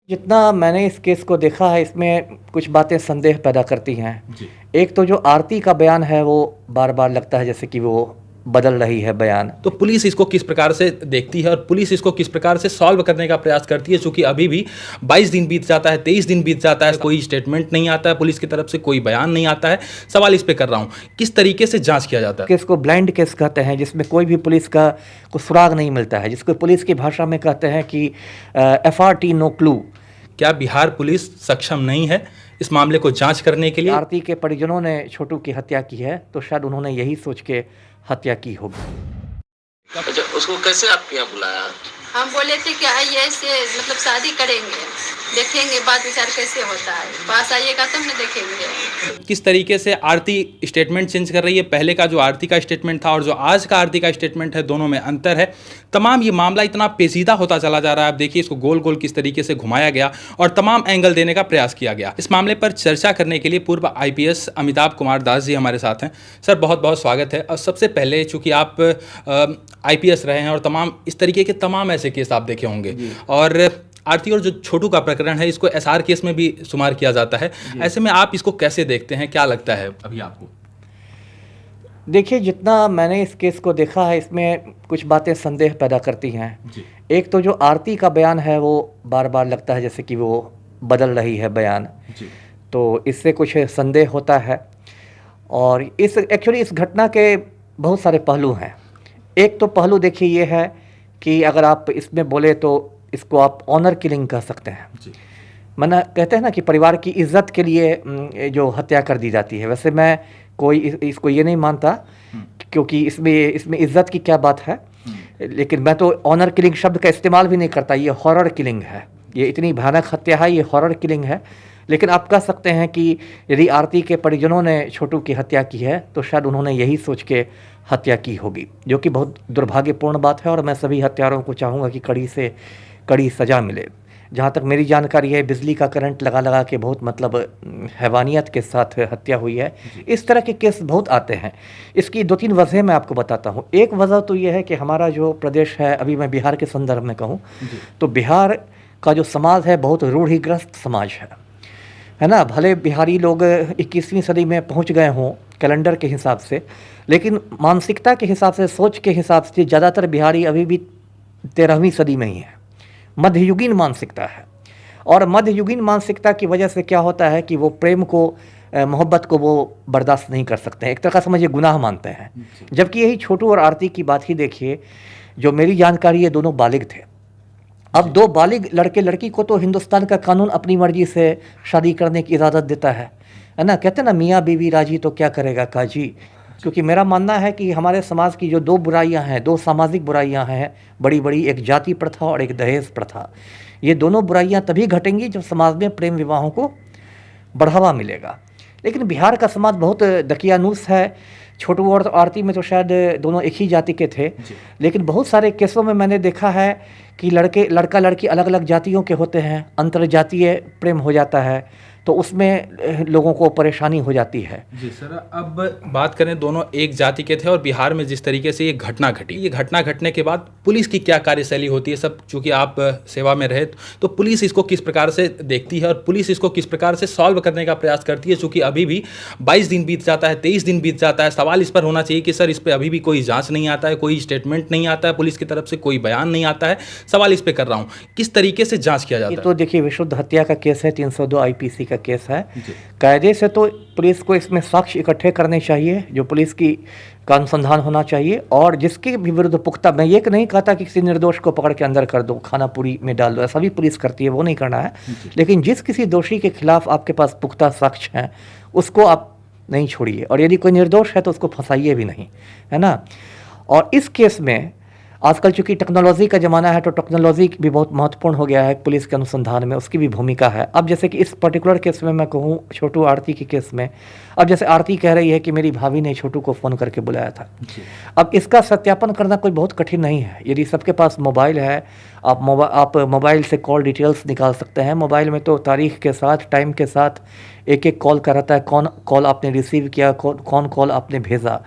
जितना मैंने इस केस को देखा है, इसमें कुछ बातें संदेह पैदा करती हैं। जी। एक तो जो आरती का बयान है वो बार-बार लगता है जैसे कि वो बदल रही है बयान। तो पुलिस इसको किस प्रकार से देखती है और पुलिस इसको किस प्रकार से सॉल्व करने का प्रयास करती है? चूँकि अभी भी 22 दिन बीत जाता है, 23 दिन बीत जाता है, कोई स्टेटमेंट नहीं आता है पुलिस की तरफ से, कोई बयान नहीं आता है। सवाल इस पे कर रहा हूँ, किस तरीके से जाँच किया जाता है? केस को ब्लाइंड केस कहते हैं, जिसमें कोई भी पुलिस का को सुराग नहीं मिलता है, जिसको पुलिस की भाषा में कहते हैं कि एफआरटी नो क्लू। क्या बिहार पुलिस सक्षम नहीं है इस मामले को जांच करने के लिए? आरती के परिजनों ने छोटू की हत्या की है तो शायद उन्होंने यही सोच के हत्या की होगी। अच्छा, उसको कैसे आपके यहाँ बुलाया? हम बोले थे कि आइए ऐसे मतलब शादी करेंगे, देखेंगे बात विचार कैसे होता है, पास आइएगा तब न देखेंगे। किस तरीके से आरती स्टेटमेंट चेंज कर रही है? पहले का जो आरती का स्टेटमेंट था और जो आज का आरती का स्टेटमेंट है, दोनों में अंतर है। तमाम ये मामला इतना पेचीदा होता चला जा रहा है। आप देखिए इसको गोल गोल किस तरीके से घुमाया गया और तमाम एंगल देने का प्रयास किया गया। इस मामले पर चर्चा करने के लिए पूर्व आईपीएस अमिताभ कुमार दास जी हमारे साथ हैं। सर, बहुत बहुत स्वागत है। और सबसे पहले, चूँकि आप आईपीएस रहे हैं और तमाम इस तरीके के तमाम ऐसे केस आप देखे होंगे, और आरती और जो छोटू का प्रकरण है इसको एसआर केस में भी शुमार किया जाता है, ऐसे में आप इसको कैसे देखते हैं? क्या लगता है अभी आपको? देखिए, जितना मैंने इस केस को देखा है, इसमें कुछ बातें संदेह पैदा करती हैं। जी। एक तो जो आरती का बयान है वो बार-बार लगता है जैसे कि वो बदल रही है बयान। जी। तो इससे कुछ संदेह होता है। और एक्चुअली इस घटना के बहुत सारे पहलू हैं। एक तो पहलू देखिए ये है कि अगर आप इसमें बोले तो इसको आप ऑनर किलिंग कह सकते हैं। जी। मना कहते हैं ना कि परिवार की इज्जत के लिए जो हत्या कर दी जाती है। वैसे मैं कोई इसको ये नहीं मानता, क्योंकि इसमें इज्जत की क्या बात है। लेकिन मैं तो ऑनर किलिंग शब्द का इस्तेमाल भी नहीं करता। ये हॉरर किलिंग है, ये इतनी भयानक हत्या है, ये हॉरर किलिंग है। लेकिन आप कह सकते हैं कि यदि आरती के परिजनों ने छोटू की हत्या की है तो शायद उन्होंने यही सोच के हत्या की होगी, जो कि बहुत दुर्भाग्यपूर्ण बात है। और मैं सभी हत्यारों को चाहूँगा कि कड़ी से कड़ी सज़ा मिले। जहाँ तक मेरी जानकारी है, बिजली का करंट लगा लगा के बहुत मतलब हैवानियत के साथ हत्या हुई है। इस तरह के केस बहुत आते हैं। इसकी 2-3 वजह मैं आपको बताता हूँ। एक वजह तो ये है कि हमारा जो प्रदेश है, अभी मैं बिहार के संदर्भ में कहूँ तो बिहार का जो समाज है बहुत रूढ़िग्रस्त समाज है ना। भले बिहारी लोग 21वीं सदी में पहुँच गए हों कैलेंडर के हिसाब से, लेकिन मानसिकता के हिसाब से, सोच के हिसाब से ज़्यादातर बिहारी अभी भी 13वीं सदी में ही है। मध्ययुगीन मानसिकता है। और मध्ययुगीन मानसिकता की वजह से क्या होता है कि वो प्रेम को, मोहब्बत को वो बर्दाश्त नहीं कर सकते हैं। एक तरह का समझिए गुनाह मानते हैं। जबकि यही छोटू और आरती की बात ही देखिए, जो मेरी जानकारी है दोनों बालिग थे। अब 2 बालिग लड़के लड़की को तो हिंदुस्तान का कानून अपनी मर्जी से शादी करने की इजाज़त देता है ना। कहते हैं ना, मियाँ बीवी राजी तो क्या करेगा काजी। क्योंकि मेरा मानना है कि हमारे समाज की जो 2 बुराइयां हैं, 2 सामाजिक बुराइयां हैं बड़ी बड़ी, एक जाति प्रथा और एक दहेज प्रथा। ये दोनों बुराइयां तभी घटेंगी जब समाज में प्रेम विवाहों को बढ़ावा मिलेगा। लेकिन बिहार का समाज बहुत दकियानूस है। छोटू और आरती में तो शायद दोनों एक ही जाति के थे, लेकिन बहुत सारे केसों में मैंने देखा है कि लड़का लड़की अलग अलग जातियों के होते हैं, अंतर्जातीय प्रेम हो जाता है, तो उसमें लोगों को परेशानी हो जाती है। जी सर, अब बात करें, दोनों एक जाति के थे और बिहार में जिस तरीके से ये घटना घटी, ये घटना घटने के बाद पुलिस की क्या कार्यशैली होती है? सब चूँकि आप सेवा में रहे, तो पुलिस इसको किस प्रकार से देखती है और पुलिस इसको किस प्रकार से सॉल्व करने का प्रयास करती है? चूँकि अभी भी 22 दिन बीत जाता है, 23 दिन बीत जाता है। सवाल इस पर होना चाहिए कि सर, इस पर अभी भी कोई जाँच नहीं आता है, कोई स्टेटमेंट नहीं आता है पुलिस की तरफ से, कोई बयान नहीं आता है। सवाल इस पर कर रहा हूँ, किस तरीके से जाँच किया जाता है? तो देखिए, विशुद्ध हत्या का केस है, 302 आईपीसी का केस है। कायदे से तो पुलिस को इसमें साक्ष्य इकट्ठे करने चाहिए, जो पुलिस का अनुसंधान होना चाहिए। और जिसके भी विरुद्ध पुख्ता, मैं ये नहीं कहता कि किसी निर्दोष को पकड़ के अंदर कर दो, खाना पूरी में डाल दो, ऐसा भी पुलिस करती है, वो नहीं करना है। लेकिन जिस किसी दोषी के खिलाफ आपके पास पुख्ता साक्ष्य हैं, उसको आप नहीं छोड़िए। और यदि कोई निर्दोष है तो उसको फंसाइए भी नहीं, है ना। और इस केस में आजकल चूँकि टेक्नोलॉजी का ज़माना है, तो टेक्नोलॉजी भी बहुत महत्वपूर्ण हो गया है पुलिस के अनुसंधान में, उसकी भी भूमिका है। अब जैसे कि इस पर्टिकुलर केस में मैं कहूँ, छोटू आरती के केस में, अब जैसे आरती कह रही है कि मेरी भाभी ने छोटू को फ़ोन करके बुलाया था। अब इसका सत्यापन करना कोई बहुत कठिन नहीं है। यदि सबके पास मोबाइल है, आप मोबाइल से कॉल डिटेल्स निकाल सकते हैं। मोबाइल में तो तारीख के साथ, टाइम के साथ एक एक कॉल का रहता है, कौन कॉल आपने रिसीव किया, कौन कॉल आपने भेजा।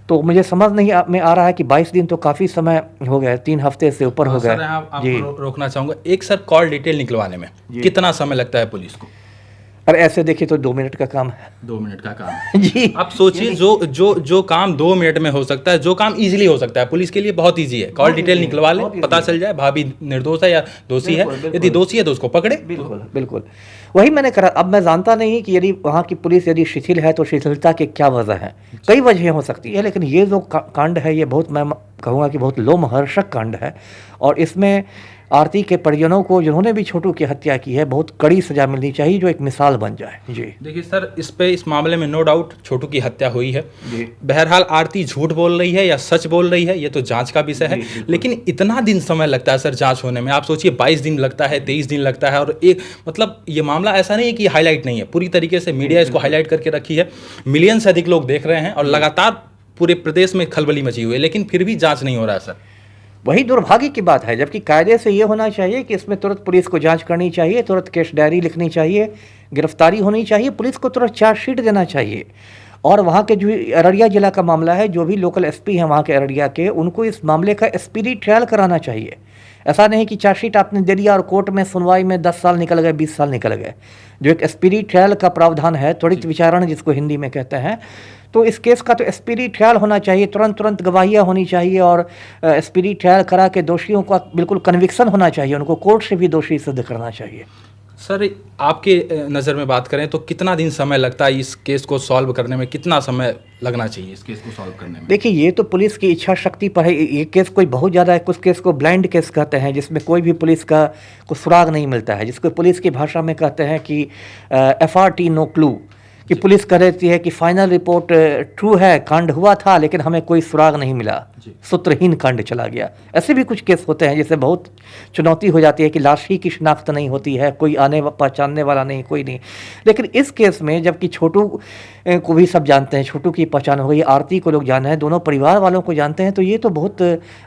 तो मुझे समझ नहीं में आ रहा है कि 22 दिन तो काफ़ी समय हो गया, 3 हफ्ते से ऊपर हो गए। सर आपको रोकना चाहूँगा, एक सर कॉल डिटेल निकलवाने में कितना समय लगता है पुलिस को? और ऐसे देखिए तो 2 मिनट का काम है। 2 मिनट का काम है जी। आप सोचिए, जो काम 2 मिनट में हो सकता है, जो काम इजीली हो सकता है, पुलिस के लिए बहुत इजी है। कॉल डिटेल निकलवा ले, पता चल जाए भाभी निर्दोष है या दोषी है, यदि दोषी है तो उसको पकड़े। बिल्कुल बिल्कुल, वही मैंने करा। अब मैं जानता नहीं कि यदि वहाँ की पुलिस यदि शिथिल है तो शिथिलता की क्या वजह है, कई वजह हो सकती है, लेकिन ये जो कांड है ये बहुत, मैं कहूँगा कि बहुत लोमहर्षक कांड है। और इसमें आरती के परिजनों को जिन्होंने भी छोटू की हत्या की है बहुत कड़ी सजा मिलनी चाहिए, जो एक मिसाल बन जाए। जी देखिए सर, इस मामले में नो डाउट छोटू की हत्या हुई है। बहरहाल आरती झूठ बोल रही है या सच बोल रही है ये तो जांच का विषय है, लेकिन इतना दिन समय लगता है सर जांच होने में। आप सोचिए 22 दिन लगता है, 23 दिन लगता है, और एक मतलब ये मामला ऐसा नहीं है कि हाईलाइट नहीं है, पूरी तरीके से मीडिया इसको हाईलाइट करके रखी है, मिलियन से अधिक लोग देख रहे हैं और लगातार पूरे प्रदेश में खलबली मची हुई है, लेकिन फिर भी जांच नहीं हो रहा है सर। वही दुर्भाग्य की बात है, जबकि कायदे से ये होना चाहिए कि इसमें तुरंत पुलिस को जांच करनी चाहिए, तुरंत केस डायरी लिखनी चाहिए, गिरफ्तारी होनी चाहिए, पुलिस को तुरंत चार्जशीट देना चाहिए। और वहाँ के जो अररिया जिला का मामला है, जो भी लोकल एसपी हैं वहाँ के अररिया के, उनको इस मामले का स्पीडी ट्रायल कराना चाहिए। ऐसा नहीं कि चार्जशीट आपने दे दिया और कोर्ट में सुनवाई में 10 साल निकल गए, 20 साल निकल गए। जो एक स्पीडी ट्रायल का प्रावधान है, त्वरित विचारण जिसको हिंदी में कहते हैं, तो इस केस का तो स्पीडी ट्रायल होना चाहिए, तुरंत गवाहियाँ होनी चाहिए और स्पीडी ट्रायल करा के दोषियों का बिल्कुल कन्विक्शन होना चाहिए, उनको कोर्ट से भी दोषी सिद्ध करना चाहिए। सर आपके नज़र में बात करें तो कितना दिन समय लगता है इस केस को सॉल्व करने में, कितना समय लगना चाहिए इस केस को सॉल्व करने में? देखिए ये तो पुलिस की इच्छा शक्ति पर है। ये केस कोई बहुत ज़्यादा है, कुछ केस को ब्लाइंड केस कहते हैं, जिसमें कोई भी पुलिस का कुछ सुराग नहीं मिलता है, जिसको पुलिस की भाषा में कहते हैं कि FRT नो क्लू, कि पुलिस कह रही है कि फाइनल रिपोर्ट ट्रू है, कांड हुआ था लेकिन हमें कोई सुराग नहीं मिला, सूत्रहीन कांड चला गया। ऐसे भी कुछ केस होते हैं जिससे बहुत चुनौती हो जाती है कि लाश ही की शिनाख्त नहीं होती है, कोई आने पहचानने वाला नहीं, कोई नहीं। लेकिन इस केस में जबकि छोटू को भी सब जानते हैं, छोटू की पहचान हो गई, आरती को लोग जाने हैं, दोनों परिवार वालों को जानते हैं, तो ये तो बहुत,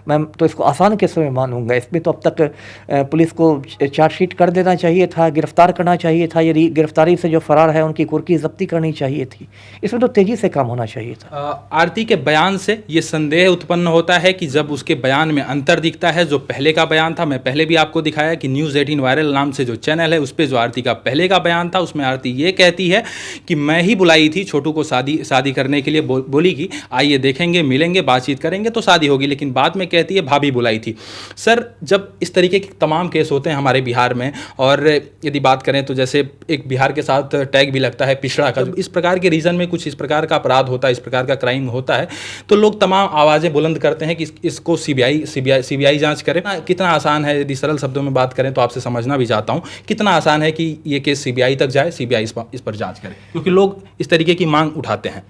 मैं तो इसको आसान केस में मानूंगा। इसमें तो अब तक पुलिस को चार्जशीट कर देना चाहिए था, गिरफ्तार करना चाहिए था, यदि गिरफ्तारी से जो फरार है उनकी कुर्की जब्ती करनी चाहिए थी, इसमें तो तेजी से काम होना चाहिए था। आरती के बयान से ये संदेह उत्पन्न होता है कि जब उसके बयान में अंतर दिखता है, जो पहले का बयान था, मैं पहले भी आपको दिखाया कि न्यूज़ 18 वायरल नाम से जो चैनल है उस पर जो आरती का पहले का बयान था, उसमें आरती ये कहती है कि मैं ही बुलाई थी छोटू को शादी करने के लिए, बोली कि आइए देखेंगे, मिलेंगे, बातचीत करेंगे तो शादी होगी, लेकिन बाद में कहती है भाभी बुलाई थी। सर जब इस तरीके के तमाम केस होते हैं हमारे बिहार में, और यदि बात करें तो जैसे एक बिहार के साथ टैग भी लगता है पिछड़ा का, इस प्रकार के रीजन में कुछ इस प्रकार का अपराध होता है, इस प्रकार का क्राइम होता है, तो लोग तमाम आवाज़ें बुलंद करते हैं कि इसको सीबीआई जांच करे। कितना आसान है, यदि सरल शब्दों में बात करें तो आपसे समझना भी चाहता हूं, कितना आसान है कि ये केस सीबीआई तक जाए, सीबीआई इस पर जांच करे, क्योंकि लोग इस तरीके की मांग उठाते हैं।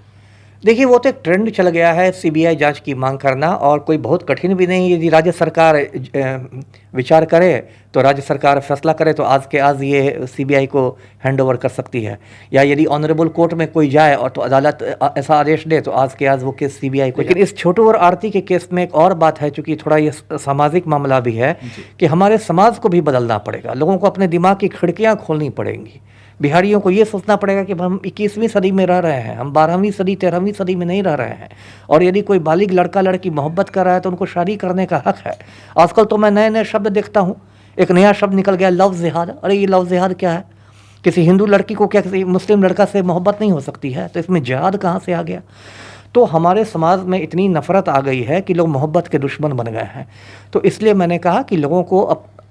देखिए वो तो एक ट्रेंड चल गया है सीबीआई जांच की मांग करना, और कोई बहुत कठिन भी नहीं। यदि राज्य सरकार विचार करे तो राज्य सरकार फैसला करे तो आज के आज ये सीबीआई को हैंड ओवर कर सकती है, या यदि ऑनरेबल कोर्ट में कोई जाए और तो अदालत ऐसा आदेश दे तो आज के आज वो केस सीबीआई को। लेकिन इस छोटू और आरती के केस में एक और बात है, चूँकि थोड़ा ये सामाजिक मामला भी है, कि हमारे समाज को भी बदलना पड़ेगा, लोगों को अपने दिमाग की खिड़कियाँ खोलनी पड़ेंगी। बिहारियों को ये सोचना पड़ेगा कि हम 21वीं सदी में रह रहे हैं, हम 12वीं सदी 13वीं सदी में नहीं रह रहे हैं, और यदि कोई बालिग लड़का लड़की मोहब्बत कर रहा है तो उनको शादी करने का हक है। आजकल तो मैं नए नए शब्द देखता हूँ, एक नया शब्द निकल गया लव जिहाद। अरे ये लव जिहाद क्या है? किसी हिंदू लड़की को क्या किसी मुस्लिम लड़का से मोहब्बत नहीं हो सकती है? तो इसमें जिहाद कहाँ से आ गया? तो हमारे समाज में इतनी नफ़रत आ गई है कि लोग मोहब्बत के दुश्मन बन गए हैं। तो इसलिए मैंने कहा कि लोगों को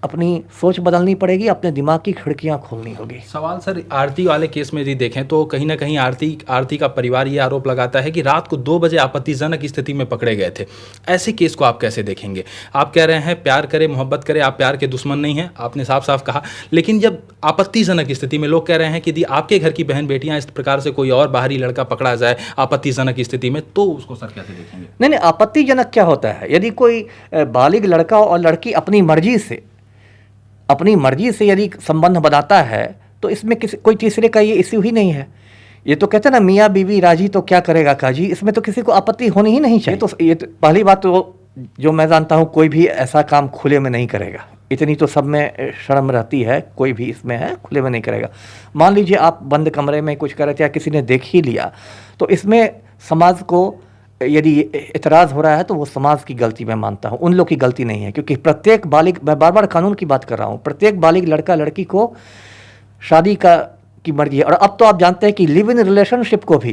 अपनी सोच बदलनी पड़ेगी, अपने दिमाग की खिड़कियां खोलनी होगी। सवाल सर आरती वाले केस में यदि देखें तो कहीं ना कहीं आरती का परिवार ये आरोप लगाता है कि रात को 2 बजे आपत्तिजनक स्थिति में पकड़े गए थे। ऐसे केस को आप कैसे देखेंगे? आप कह रहे हैं प्यार करे मोहब्बत करे, आप प्यार के दुश्मन नहीं हैं, आपने साफ साफ कहा, लेकिन जब आपत्तिजनक स्थिति में लोग कह रहे हैं कि यदि आपके घर की बहन बेटियां इस प्रकार से कोई और बाहरी लड़का पकड़ा जाए आपत्तिजनक स्थिति में, तो उसको सर कैसे देखेंगे? नहीं, आपत्तिजनक क्या होता है? यदि कोई बालिग लड़का और लड़की अपनी मर्जी से यदि संबंध बनाता है तो इसमें कोई तीसरे का ये इश्यू ही नहीं है। ये तो कहते हैं ना, मियाँ बीवी राजी तो क्या करेगा काजी, इसमें तो किसी को आपत्ति होनी ही नहीं चाहिए। तो ये तो पहली बात तो जो मैं जानता हूँ, कोई भी ऐसा काम खुले में नहीं करेगा, इतनी तो सब में शर्म रहती है, कोई भी इसमें है खुले में नहीं करेगा। मान लीजिए आप बंद कमरे में कुछ कर रहे थे या किसी ने देख ही लिया, तो इसमें समाज को यदि एतराज़ हो रहा है तो वो समाज की गलती मैं मानता हूँ, उन लोग की गलती नहीं है। क्योंकि प्रत्येक बालिग, मैं बार बार कानून की बात कर रहा हूँ, प्रत्येक बालिग लड़का लड़की को शादी की मर्जी है। और अब तो आप जानते हैं कि लिव इन रिलेशनशिप को भी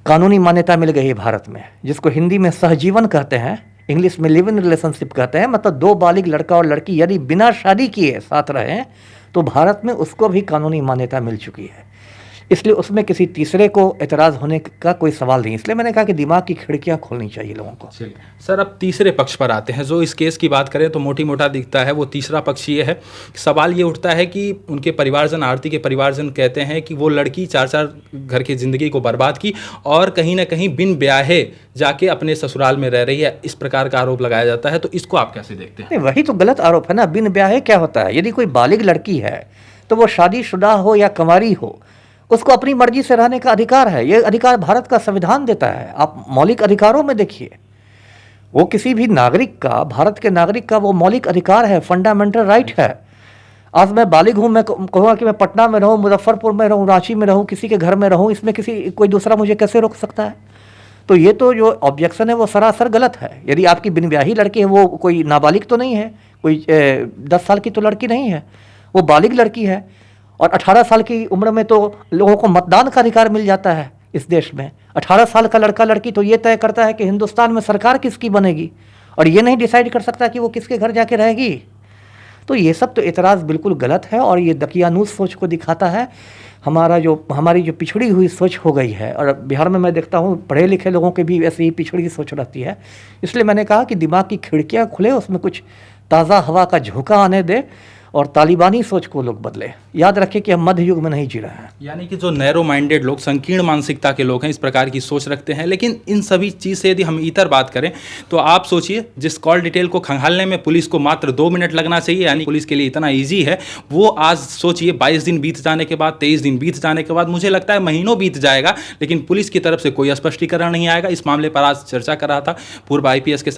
कानूनी मान्यता मिल गई है भारत में, जिसको हिंदी में सहजीवन कहते हैं, इंग्लिश में लिव इन रिलेशनशिप कहते हैं। मतलब दो बालिग लड़का और लड़की यदि बिना शादी किए साथ रहें तो भारत में उसको भी कानूनी मान्यता मिल चुकी है। इसलिए उसमें किसी तीसरे को एतराज़ होने का कोई सवाल नहीं। इसलिए मैंने कहा कि दिमाग की खिड़कियां खोलनी चाहिए लोगों को। सर, अब तीसरे पक्ष पर आते हैं। जो इस केस की बात करें तो मोटी मोटा दिखता है, वो तीसरा पक्ष ये है, सवाल ये उठता है कि उनके परिवारजन, आरती के परिवारजन कहते हैं कि वो लड़की 4 घर की ज़िंदगी को बर्बाद की और कहीं ना कहीं बिन ब्याहे जाके अपने ससुराल में रह रही है, इस प्रकार का आरोप लगाया जाता है। तो इसको आप कैसे देखते हैं? नहीं, वही तो गलत आरोप है ना। बिन ब्याहे क्या होता है? यदि कोई बालिग लड़की है तो वो शादीशुदा हो या कंवारी हो, उसको अपनी मर्जी से रहने का अधिकार है। ये अधिकार भारत का संविधान देता है। आप मौलिक अधिकारों में देखिए, वो किसी भी नागरिक का, भारत के नागरिक का वो मौलिक अधिकार है, फंडामेंटल राइट है। आज मैं बालिग हूँ, मैं कहूँगा कि मैं पटना में रहूँ, मुजफ्फरपुर में रहूँ, रांची में रहूँ, किसी के घर में रहूँ, इसमें कोई दूसरा मुझे कैसे रोक सकता है? तो ये तो जो ऑब्जेक्शन है वो सरासर गलत है। यदि आपकी बिन ब्याही लड़की है, वो कोई नाबालिग तो नहीं है, कोई 10 साल की तो लड़की नहीं है, वो बालिग लड़की है। और 18 साल की उम्र में तो लोगों को मतदान का अधिकार मिल जाता है इस देश में। 18 साल का लड़का लड़की तो ये तय करता है कि हिंदुस्तान में सरकार किसकी बनेगी, और ये नहीं डिसाइड कर सकता कि वो किसके घर जाके रहेगी। तो ये सब तो एतराज़ बिल्कुल गलत है और ये दकियानूस सोच को दिखाता है। हमारी जो पिछड़ी हुई सोच हो गई है, और बिहार में मैं देखता हूँ पढ़े लिखे लोगों के भी ऐसी ही पिछड़ी सोच रहती है। इसलिए मैंने कहा कि दिमाग की खिड़कियाँ खुले, उसमें कुछ ताज़ा हवा का झोंका आने दे और तालिबानी सोच को लोग बदले। याद रखें कि हम मध्य युग में नहीं जी रहे हैं। यानी कि जो नैरो माइंडेड लोग, संकीर्ण मानसिकता के लोग हैं, इस प्रकार की सोच रखते हैं। लेकिन इन सभी चीज़ से यदि हम इतर बात करें तो आप सोचिए, जिस कॉल डिटेल को खंगालने में पुलिस को मात्र 2 मिनट लगना चाहिए, यानी पुलिस के लिए इतना ईजी है, वो आज सोचिए 22 दिन बीत जाने के बाद, 23 दिन बीत जाने के बाद, मुझे लगता है महीनों बीत जाएगा, लेकिन पुलिस की तरफ से कोई स्पष्टीकरण नहीं आएगा। इस मामले पर आज चर्चा कर रहा था पूर्व IPS के साथ।